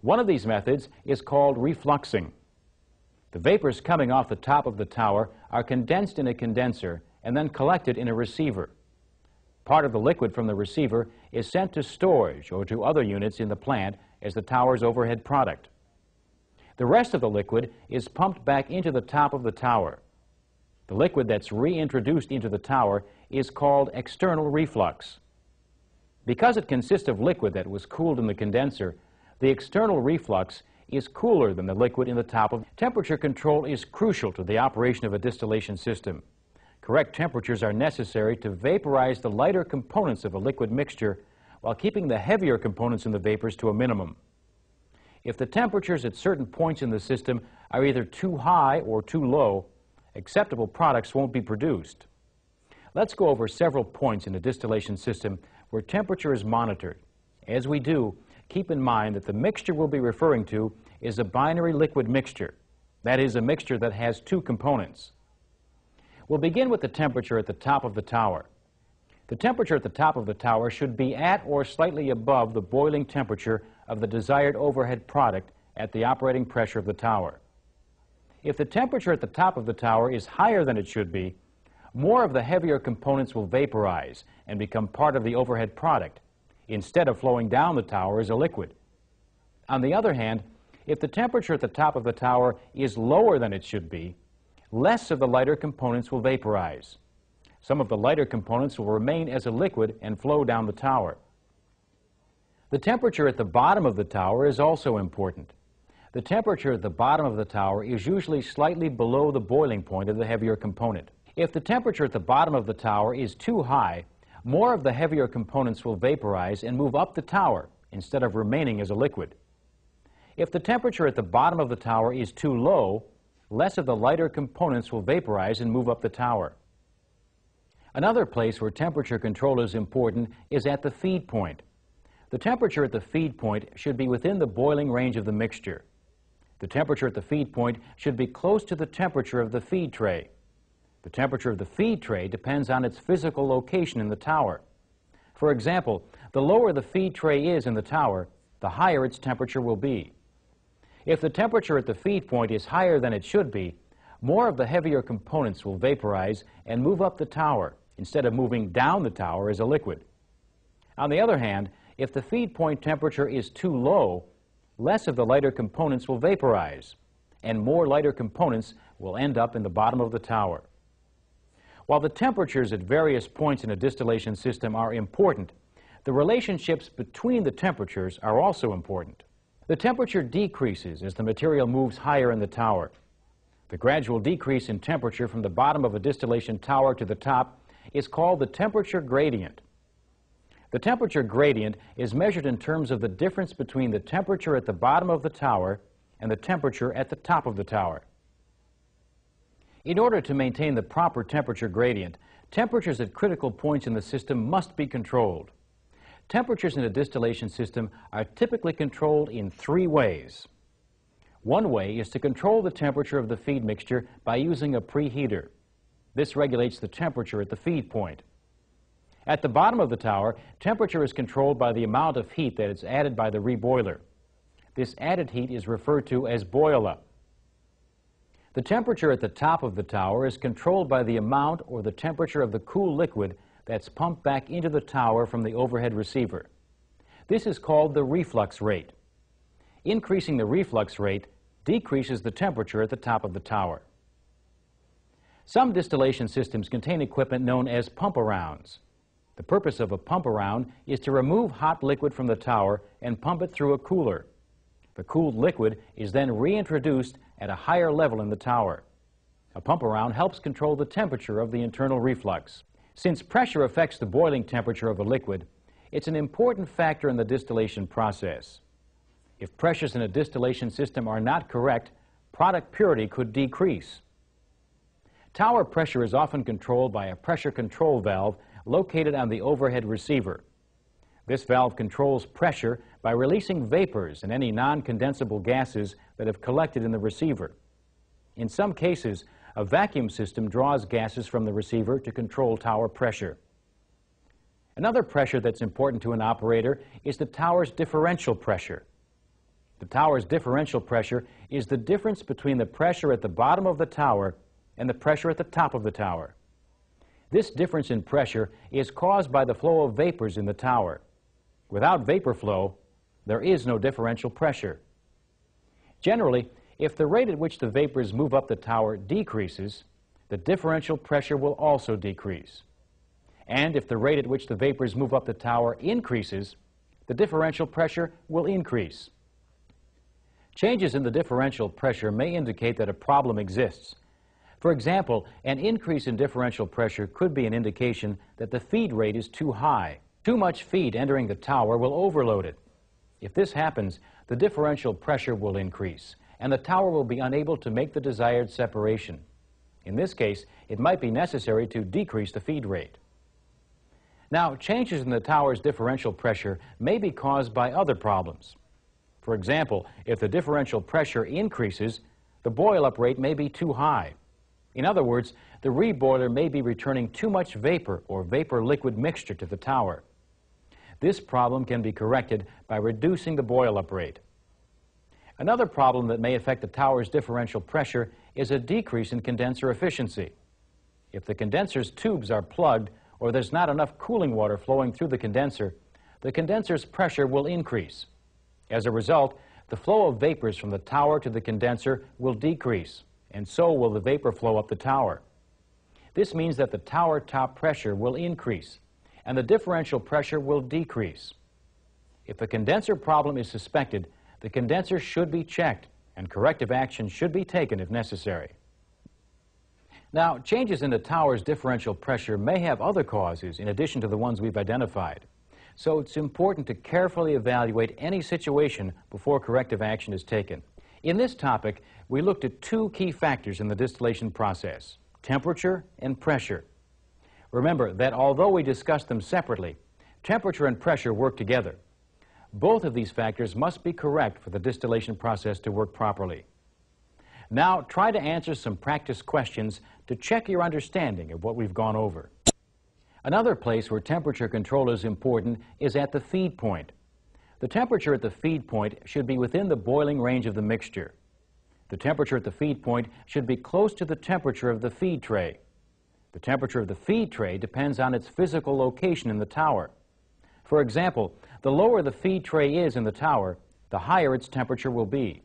One of these methods is called refluxing. The vapors coming off the top of the tower are condensed in a condenser and then collected in a receiver. Part of the liquid from the receiver is sent to storage or to other units in the plant as the tower's overhead product. The rest of the liquid is pumped back into the top of the tower. The liquid that's reintroduced into the tower is called external reflux. Because it consists of liquid that was cooled in the condenser, the external reflux is cooler than the liquid in the top of. Temperature control is crucial to the operation of a distillation system. Correct temperatures are necessary to vaporize the lighter components of a liquid mixture while keeping the heavier components in the vapors to a minimum. If the temperatures at certain points in the system are either too high or too low, acceptable products won't be produced. Let's go over several points in a distillation system where temperature is monitored. As we do, keep in mind that the mixture we'll be referring to is a binary liquid mixture. That is, a mixture that has two components. We'll begin with the temperature at the top of the tower. The temperature at the top of the tower should be at or slightly above the boiling temperature of the desired overhead product at the operating pressure of the tower. If the temperature at the top of the tower is higher than it should be, more of the heavier components will vaporize and become part of the overhead product, instead of flowing down the tower as a liquid. On the other hand, if the temperature at the top of the tower is lower than it should be, less of the lighter components will vaporize. Some of the lighter components will remain as a liquid and flow down the tower. The temperature at the bottom of the tower is also important. The temperature at the bottom of the tower is usually slightly below the boiling point of the heavier component. If the temperature at the bottom of the tower is too high, more of the heavier components will vaporize and move up the tower instead of remaining as a liquid. If the temperature at the bottom of the tower is too low, less of the lighter components will vaporize and move up the tower. Another place where temperature control is important is at the feed point. The temperature at the feed point should be within the boiling range of the mixture. The temperature at the feed point should be close to the temperature of the feed tray. The temperature of the feed tray depends on its physical location in the tower. For example, the lower the feed tray is in the tower, the higher its temperature will be. If the temperature at the feed point is higher than it should be, more of the heavier components will vaporize and move up the tower instead of moving down the tower as a liquid. On the other hand, if the feed point temperature is too low, less of the lighter components will vaporize, and more lighter components will end up in the bottom of the tower. While the temperatures at various points in a distillation system are important, the relationships between the temperatures are also important. The temperature decreases as the material moves higher in the tower. The gradual decrease in temperature from the bottom of a distillation tower to the top is called the temperature gradient. The temperature gradient is measured in terms of the difference between the temperature at the bottom of the tower and the temperature at the top of the tower. In order to maintain the proper temperature gradient, temperatures at critical points in the system must be controlled. Temperatures in a distillation system are typically controlled in three ways. One way is to control the temperature of the feed mixture by using a preheater. This regulates the temperature at the feed point. At the bottom of the tower, temperature is controlled by the amount of heat that is added by the reboiler. This added heat is referred to as boil-up. The temperature at the top of the tower is controlled by the amount or the temperature of the cool liquid that's pumped back into the tower from the overhead receiver. This is called the reflux rate. Increasing the reflux rate decreases the temperature at the top of the tower. Some distillation systems contain equipment known as pump-arounds. The purpose of a pump-around is to remove hot liquid from the tower and pump it through a cooler. The cooled liquid is then reintroduced at a higher level in the tower. A pump-around helps control the temperature of the internal reflux. Since pressure affects the boiling temperature of a liquid, it's an important factor in the distillation process. If pressures in a distillation system are not correct, product purity could decrease. Tower pressure is often controlled by a pressure control valve located on the overhead receiver. This valve controls pressure by releasing vapors and any non-condensable gases that have collected in the receiver. In some cases, a vacuum system draws gases from the receiver to control tower pressure. Another pressure that's important to an operator is the tower's differential pressure. The tower's differential pressure is the difference between the pressure at the bottom of the tower and the pressure at the top of the tower. This difference in pressure is caused by the flow of vapors in the tower. Without vapor flow, there is no differential pressure. Generally, if the rate at which the vapors move up the tower decreases, the differential pressure will also decrease. And if the rate at which the vapors move up the tower increases, the differential pressure will increase. Changes in the differential pressure may indicate that a problem exists. For example, an increase in differential pressure could be an indication that the feed rate is too high. Too much feed entering the tower will overload it. If this happens, the differential pressure will increase, and the tower will be unable to make the desired separation. In this case, it might be necessary to decrease the feed rate. Now, changes in the tower's differential pressure may be caused by other problems. For example, if the differential pressure increases, the boil-up rate may be too high. In other words, the reboiler may be returning too much vapor or vapor-liquid mixture to the tower. This problem can be corrected by reducing the boil-up rate. Another problem that may affect the tower's differential pressure is a decrease in condenser efficiency. If the condenser's tubes are plugged or there's not enough cooling water flowing through the condenser's pressure will increase. As a result, the flow of vapors from the tower to the condenser will decrease, and so will the vapor flow up the tower. This means that the tower top pressure will increase, and the differential pressure will decrease. If a condenser problem is suspected, the condenser should be checked, and corrective action should be taken if necessary. Now, changes in the tower's differential pressure may have other causes in addition to the ones we've identified. So it's important to carefully evaluate any situation before corrective action is taken. In this topic, we looked at two key factors in the distillation process: temperature and pressure. Remember that although we discussed them separately, temperature and pressure work together. Both of these factors must be correct for the distillation process to work properly. Now, try to answer some practice questions to check your understanding of what we've gone over. Another place where temperature control is important is at the feed point. The temperature at the feed point should be within the boiling range of the mixture. The temperature at the feed point should be close to the temperature of the feed tray. The temperature of the feed tray depends on its physical location in the tower. For example, the lower the feed tray is in the tower, the higher its temperature will be.